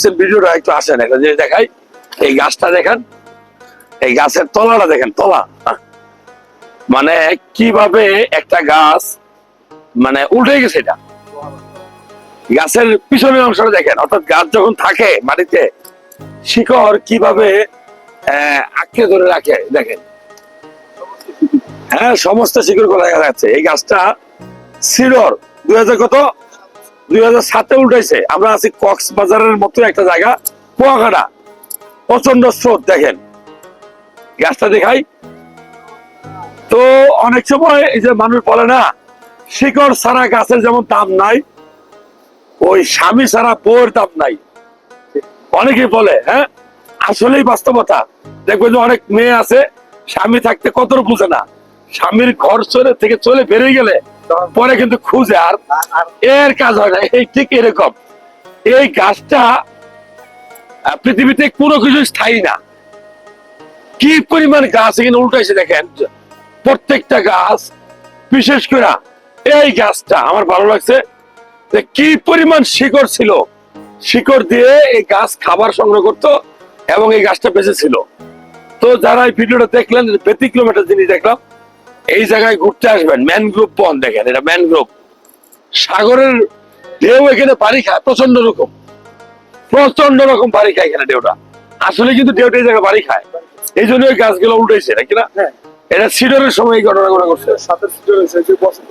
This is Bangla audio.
দেখছেন ভিডিওটা, একটু আসেন একটা জিনিস দেখাই। এই গাছটা দেখেন, এই গাছের তলাটা দেখেন, তলা মানে কিভাবে একটা গাছ মানে উল্টে গেছে। এটা গাছের পিছনের অংশটা দেখেন, অর্থাৎ গাছ যখন থাকে মাটিতে শিকড় কিভাবে আঁকড়ে ধরে রাখে দেখেন। হ্যাঁ, সমস্ত শিকড় গুলো দেখা যাচ্ছে। এই গাছটা সিডর 2007-এ উল্টাইছে। আমরা আছি কক্সবাজারের মতো একটা জায়গা, কুয়াকাটা, প্রচন্ড স্রোত। দেখেন গাছটা দেখাই তো। অনেক সময় এই যে মানুষ বলে না, শিকড় ছাড়া গাছের যেমন দাম নাই, ওই স্বামী ছাড়া বউয়ের দাম নাই, অনেকেই বলে। হ্যাঁ, আসলেই বাস্তবতা। দেখবে যে অনেক মেয়ে আছে স্বামী থাকতে কত বুঝে না, স্বামীর ঘর থেকে চলে বেরিয়ে গেলে পরে কিন্তু খুঁজে আর এর কাজ হয় না। এই ঠিক এরকম এই গাছটা পৃথিবীতে কোনো কিছু স্থায়ী না। কি পরিমাণ গাছ এখানে উল্টাইছে দেখেন, প্রত্যেকটা গাছ। বিশেষ করে এই গাছটা আমার ভালো লাগছে, যে কি পরিমাণ শিকড় ছিল। শিকড় দিয়ে এই গাছ খাবার সংগ্রহ করতো এবং এই গাছটা বেঁচে ছিল। তো যারা এই ভিডিওটা দেখলেন, ব্যতিক্রম একটা জিনিস দেখলাম। এই জায়গায় ঘুরতে আসবেন, ম্যানগ্রোভ বন দেখেন, এটা ম্যানগ্রোভ। সাগরের ঢেউ এখানে পানি খায়, প্রচন্ড রকম পানি খায় এখানে ঢেউটা। আসলে কিন্তু ঢেউটা এই জায়গায় পানি খায়, এই জন্য ওই গাছগুলো উল্টেছে নাকি না। এটা সিডরের সময় এই ঘটনাগুলো ঘটছে। সাথে সিডর হয়েছে, যে বছর